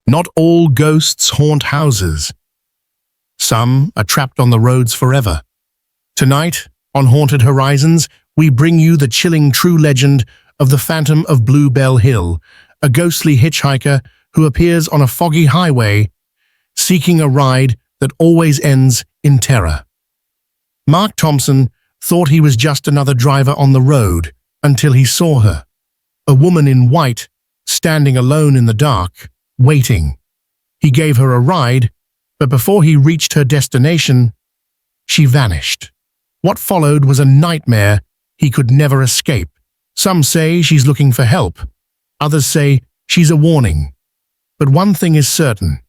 Not all ghosts haunt houses. Some are trapped on the roads forever. Tonight, on Haunted Horizons, we bring you the chilling true legend of the Phantom of Bluebell Hill, a ghostly hitchhiker who appears on a foggy highway, seeking a ride that always ends in terror. Mark Thompson thought he was just another driver on the road until he saw her, a woman in white, standing alone in the dark, waiting. He gave her a ride, but before he reached her destination, she vanished. What followed was a nightmare he could never escape. Some say she's looking for help. Others say she's a warning. But one thing is certain: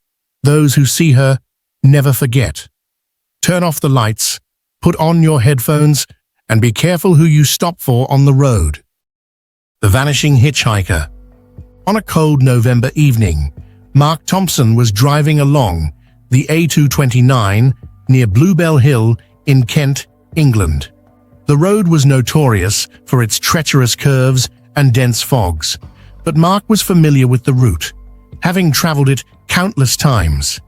those who see her never forget. Turn off the lights, put on your headphones, and be careful who you stop for on the road. The Vanishing Hitchhiker. On a cold November evening, Mark Thompson was driving along the A229 near Bluebell Hill in Kent, England. The road was notorious for its treacherous curves and dense fogs, but Mark was familiar with the route, having traveled it countless times.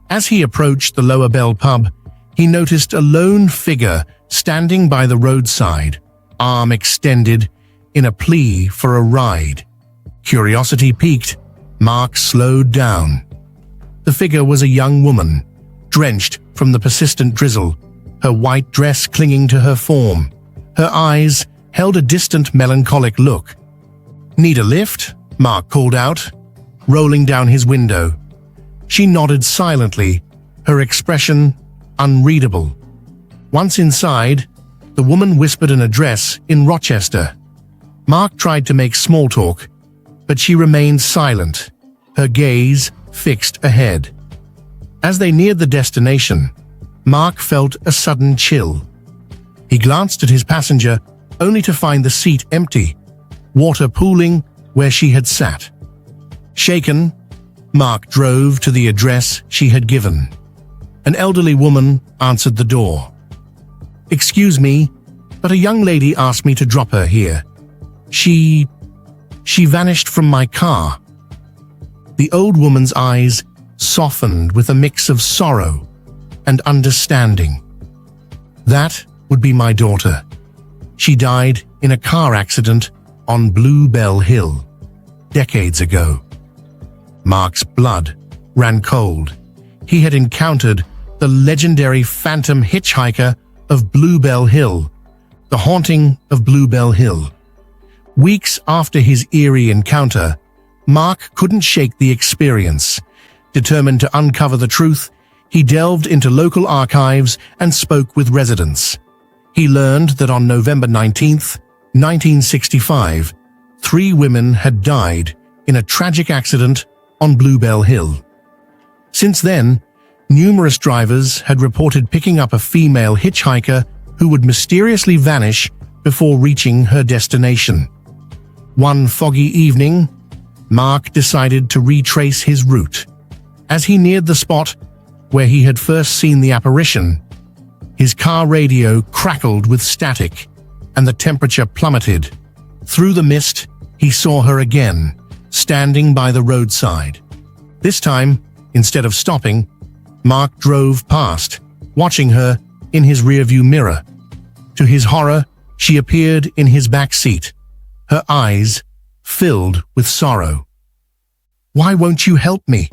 As he approached the Lower Bell pub, he noticed a lone figure standing by the roadside, arm extended in a plea for a ride. Curiosity piqued, Mark slowed down. The figure was a young woman, drenched from the persistent drizzle, her white dress clinging to her form. Her eyes held a distant, melancholic look. "Need a lift?" Mark called out, rolling down his window. She nodded silently, her expression unreadable. Once inside, the woman whispered an address in Rochester. Mark tried to make small talk, but she remained silent, her gaze fixed ahead. As they neared the destination, Mark felt a sudden chill. He glanced at his passenger, only to find the seat empty, water pooling where she had sat. Shaken, Mark drove to the address she had given. An elderly woman answered the door. "Excuse me, but a young lady asked me to drop her here. She vanished from my car." The old woman's eyes softened with a mix of sorrow and understanding. "That would be my daughter. She died in a car accident on Bluebell Hill decades ago." Mark's blood ran cold. He had encountered the legendary Phantom Hitchhiker of Bluebell Hill, the haunting of Bluebell Hill. Weeks after his eerie encounter, Mark couldn't shake the experience. Determined to uncover the truth, he delved into local archives and spoke with residents. He learned that on November 19th, 1965, 3 women had died in a tragic accident on Bluebell Hill. Since then, numerous drivers had reported picking up a female hitchhiker who would mysteriously vanish before reaching her destination. One foggy evening, Mark decided to retrace his route. As he neared the spot where he had first seen the apparition, his car radio crackled with static and the temperature plummeted. Through the mist, he saw her again, standing by the roadside. This time, instead of stopping, Mark drove past, watching her in his rearview mirror. To his horror, she appeared in his back seat, her eyes filled with sorrow. "Why won't you help me?"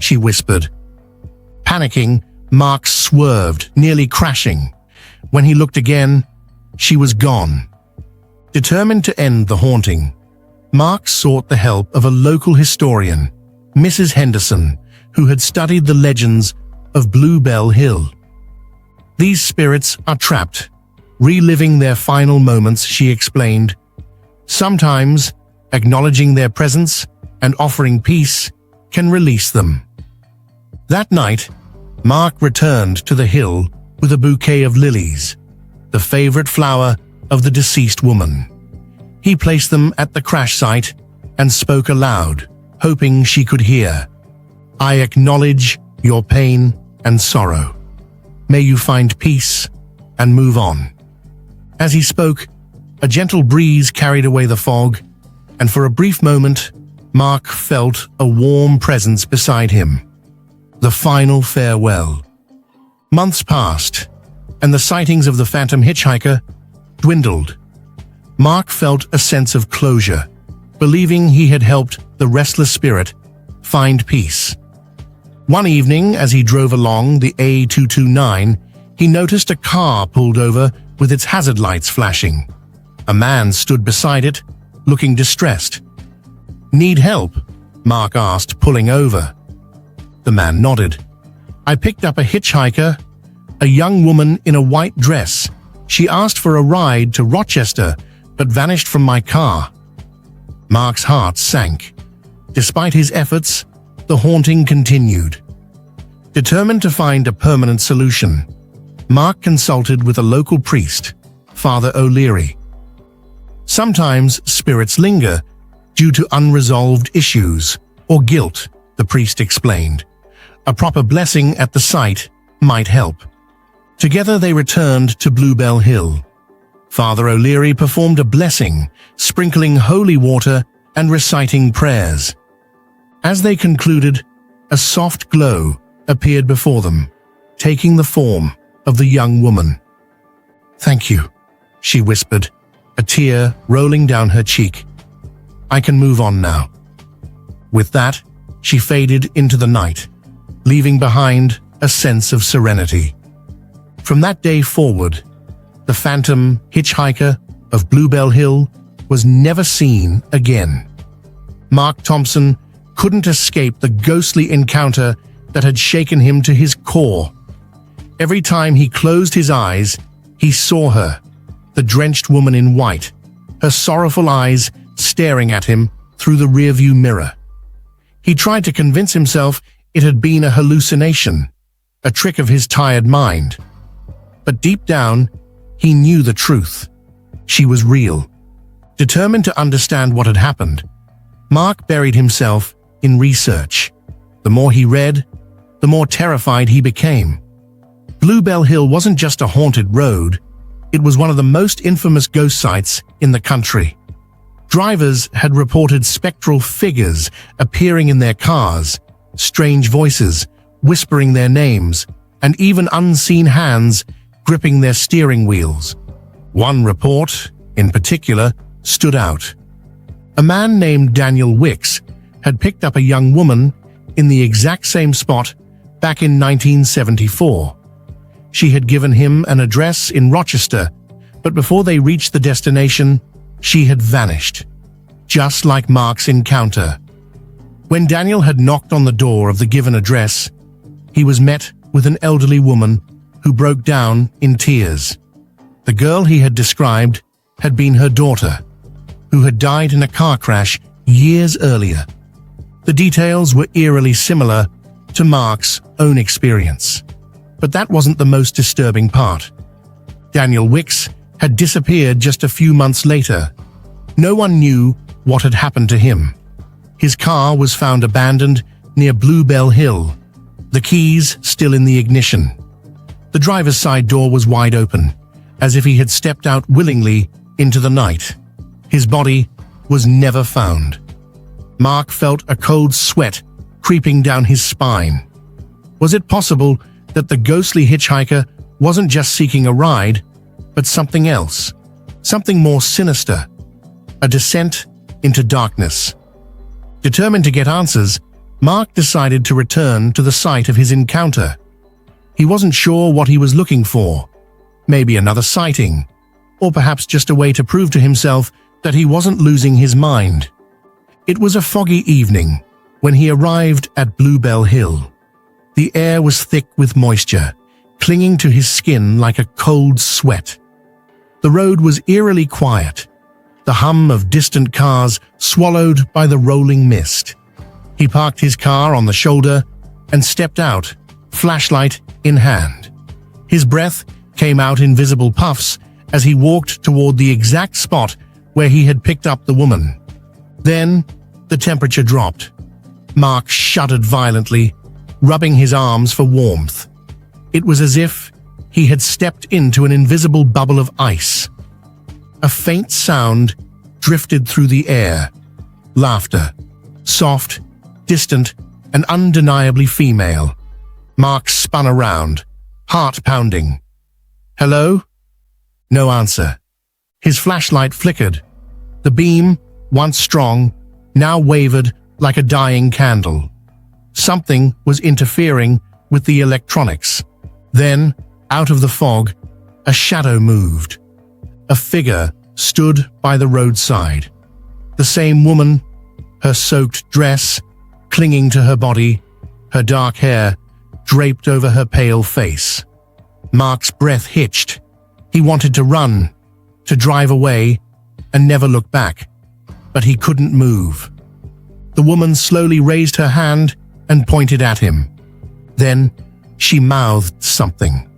she whispered. Panicking, Mark swerved, nearly crashing. When he looked again, she was gone. Determined to end the haunting, Mark sought the help of a local historian, Mrs. Henderson, who had studied the legends of Bluebell Hill. "These spirits are trapped, reliving their final moments," she explained. "Sometimes, acknowledging their presence and offering peace can release them." That night, Mark returned to the hill with a bouquet of lilies, the favorite flower of the deceased woman. He placed them at the crash site and spoke aloud, hoping she could hear. "I acknowledge your pain and sorrow. May you find peace and move on." As he spoke, a gentle breeze carried away the fog, and for a brief moment, Mark felt a warm presence beside him. The final farewell. Months passed, and the sightings of the phantom hitchhiker dwindled. Mark felt a sense of closure, believing he had helped the restless spirit find peace. One evening, as he drove along the A229, he noticed a car pulled over with its hazard lights flashing. A man stood beside it, looking distressed. "Need help?" Mark asked, pulling over. The man nodded. "I picked up a hitchhiker, a young woman in a white dress. She asked for a ride to Rochester, but vanished from my car." Mark's heart sank. Despite his efforts, the haunting continued. Determined to find a permanent solution, Mark consulted with a local priest, Father O'Leary. "Sometimes spirits linger due to unresolved issues or guilt," the priest explained. "A proper blessing at the site might help." Together they returned to Bluebell Hill. Father O'Leary performed a blessing, sprinkling holy water and reciting prayers. As they concluded, a soft glow appeared before them, taking the form of the young woman. "Thank you," she whispered, a tear rolling down her cheek. "I can move on now." With that, she faded into the night, leaving behind a sense of serenity. From that day forward, the phantom hitchhiker of Bluebell Hill was never seen again. Mark Thompson couldn't escape the ghostly encounter that had shaken him to his core. Every time he closed his eyes, he saw her, the drenched woman in white, her sorrowful eyes staring at him through the rearview mirror. He tried to convince himself it had been a hallucination, a trick of his tired mind. But deep down, he knew the truth. She was real. Determined to understand what had happened, Mark buried himself in research. The more he read, the more terrified he became. Bluebell Hill wasn't just a haunted road, it was one of the most infamous ghost sites in the country. Drivers had reported spectral figures appearing in their cars, strange voices whispering their names, and even unseen hands gripping their steering wheels. One report, in particular, stood out. A man named Daniel Wicks had picked up a young woman in the exact same spot back in 1974. She had given him an address in Rochester, but before they reached the destination, she had vanished, just like Mark's encounter. When Daniel had knocked on the door of the given address, he was met with an elderly woman who broke down in tears. The girl he had described had been her daughter, who had died in a car crash years earlier. The details were eerily similar to Mark's own experience. But that wasn't the most disturbing part. Daniel Wicks had disappeared just a few months later. No one knew what had happened to him. His car was found abandoned near Bluebell Hill, the keys still in the ignition. The driver's side door was wide open, as if he had stepped out willingly into the night. His body was never found. Mark felt a cold sweat creeping down his spine. Was it possible that the ghostly hitchhiker wasn't just seeking a ride, but something else, something more sinister, a descent into darkness? Determined to get answers, Mark decided to return to the site of his encounter. He wasn't sure what he was looking for, maybe another sighting, or perhaps just a way to prove to himself that he wasn't losing his mind. It was a foggy evening when he arrived at Bluebell Hill. The air was thick with moisture, clinging to his skin like a cold sweat. The road was eerily quiet, the hum of distant cars swallowed by the rolling mist. He parked his car on the shoulder and stepped out, flashlight in hand. His breath came out in visible puffs as he walked toward the exact spot where he had picked up the woman. Then, the temperature dropped. Mark shuddered violently, rubbing his arms for warmth. It was as if he had stepped into an invisible bubble of ice. A faint sound drifted through the air. Laughter. soft, distant, and undeniably female. Mark spun around, heart pounding. "Hello?" No answer. His flashlight flickered. The beam, once strong, now wavered like a dying candle. Something was interfering with the electronics. Then, out of the fog, a shadow moved. A figure stood by the roadside. The same woman, her soaked dress clinging to her body, her dark hair draped over her pale face. Mark's breath hitched. He wanted to run, to drive away, and never look back, but he couldn't move. The woman slowly raised her hand and pointed at him. Then she mouthed something.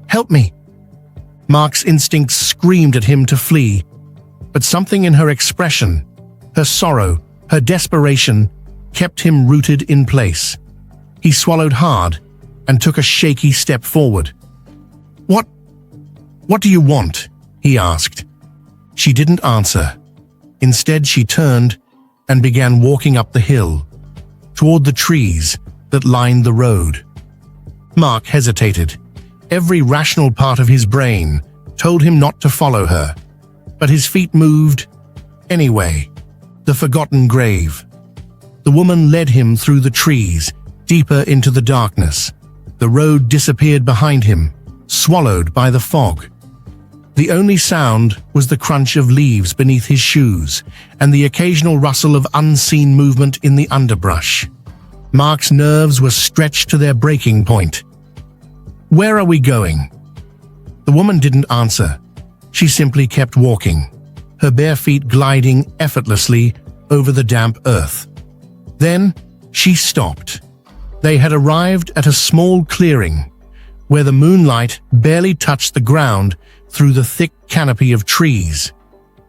"Help me!" Mark's instincts screamed at him to flee, but something in her expression, her sorrow, her desperation, kept him rooted in place. He swallowed hard and took a shaky step forward. What do you want?" he asked. She didn't answer. Instead, she turned and began walking up the hill, toward the trees that lined the road. Mark hesitated. Every rational part of his brain told him not to follow her, but his feet moved anyway. The forgotten grave. The woman led him through the trees, deeper into the darkness. The road disappeared behind him, swallowed by the fog. The only sound was the crunch of leaves beneath his shoes and the occasional rustle of unseen movement in the underbrush. Mark's nerves were stretched to their breaking point. "Where are we going?" The woman didn't answer. She simply kept walking, her bare feet gliding effortlessly over the damp earth. Then she stopped. They had arrived at a small clearing, where the moonlight barely touched the ground through the thick canopy of trees.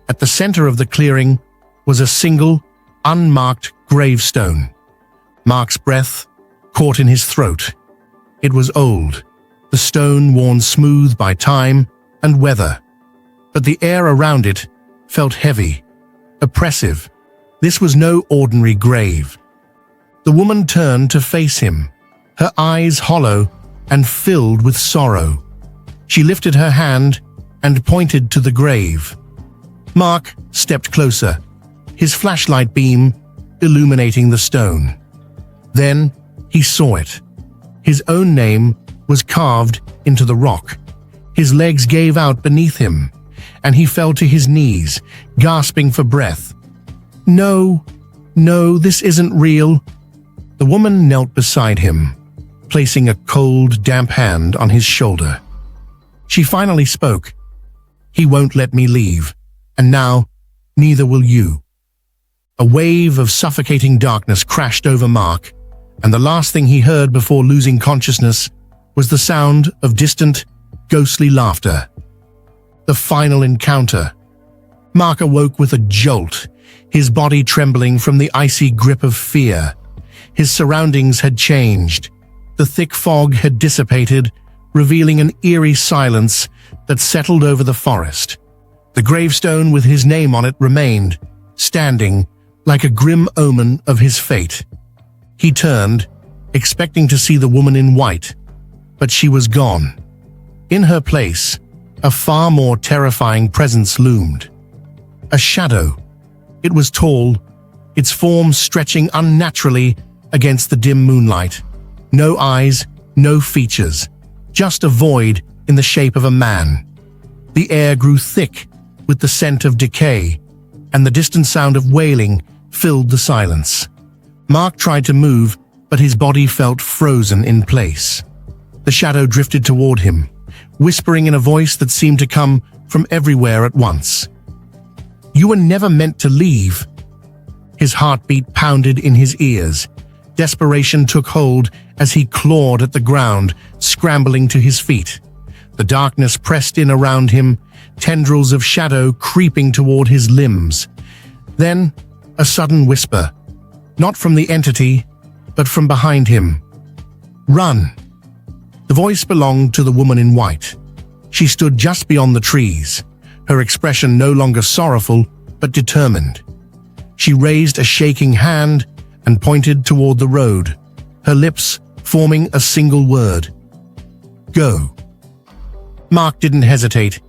At the center of the clearing was a single, unmarked gravestone. Mark's breath caught in his throat. It was old, the stone worn smooth by time and weather. But the air around it felt heavy, oppressive. This was no ordinary grave. The woman turned to face him, her eyes hollow and filled with sorrow. She lifted her hand and pointed to the grave. Mark stepped closer, his flashlight beam illuminating the stone. Then he saw it. His own name was carved into the rock. His legs gave out beneath him, and he fell to his knees, gasping for breath. No, this isn't real." The woman knelt beside him, placing a cold, damp hand on his shoulder. She finally spoke. "He won't let me leave, and now neither will you." A wave of suffocating darkness crashed over Mark, and the last thing he heard before losing consciousness was the sound of distant, ghostly laughter. The final encounter. Mark awoke with a jolt, his body trembling from the icy grip of fear. His surroundings had changed. The thick fog had dissipated, revealing an eerie silence that settled over the forest. The gravestone with his name on it remained, standing like a grim omen of his fate. He turned, expecting to see the woman in white, but she was gone. In her place, a far more terrifying presence loomed. A shadow. It was tall, its form stretching unnaturally against the dim moonlight. No eyes, no features, just a void in the shape of a man. The air grew thick with the scent of decay, and the distant sound of wailing filled the silence. Mark tried to move, but his body felt frozen in place. The shadow drifted toward him, whispering in a voice that seemed to come from everywhere at once. "You were never meant to leave." His heartbeat pounded in his ears. Desperation took hold as he clawed at the ground, scrambling to his feet. The darkness pressed in around him, tendrils of shadow creeping toward his limbs. Then, a sudden whisper, not from the entity, but from behind him. "Run!" The voice belonged to the woman in white. She stood just beyond the trees, her expression no longer sorrowful, but determined. She raised a shaking hand and pointed toward the road, her lips forming a single word. Go. Mark didn't hesitate.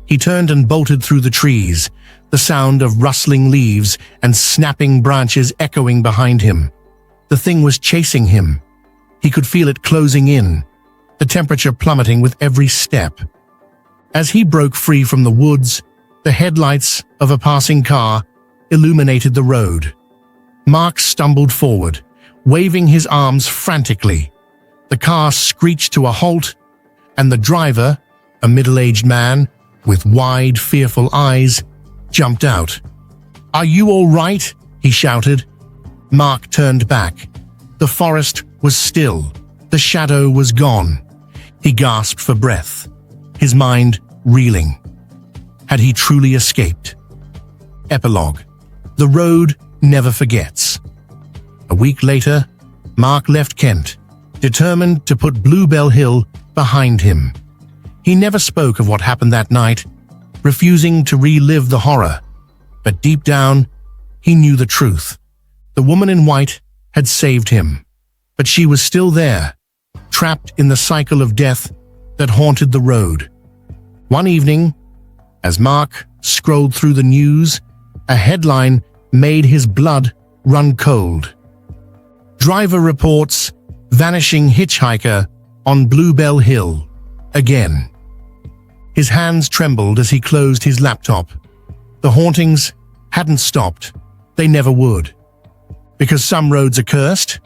He turned and bolted through the trees, the sound of rustling leaves and snapping branches echoing behind him. The thing was chasing him. He could feel it closing in, the temperature plummeting with every step. As he broke free from the woods, the headlights of a passing car illuminated the road. Mark stumbled forward, waving his arms frantically. The car screeched to a halt, and the driver, a middle-aged man with wide, fearful eyes, jumped out. "Are you all right?" he shouted. Mark turned back. The forest was still. The shadow was gone. He gasped for breath, his mind reeling. Had he truly escaped? Epilogue. The road never forgets. A week later, Mark left Kent, determined to put Bluebell Hill behind him. He never spoke of what happened that night, refusing to relive the horror. But deep down, he knew the truth. The woman in white had saved him, but she was still there, trapped in the cycle of death that haunted the road. One evening, as Mark scrolled through the news, a headline made his blood run cold. Driver reports vanishing hitchhiker on Bluebell Hill again. His hands trembled as he closed his laptop. The hauntings hadn't stopped. They never would. Because some roads are cursed,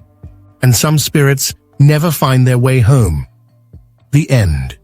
and some spirits never find their way home. The end.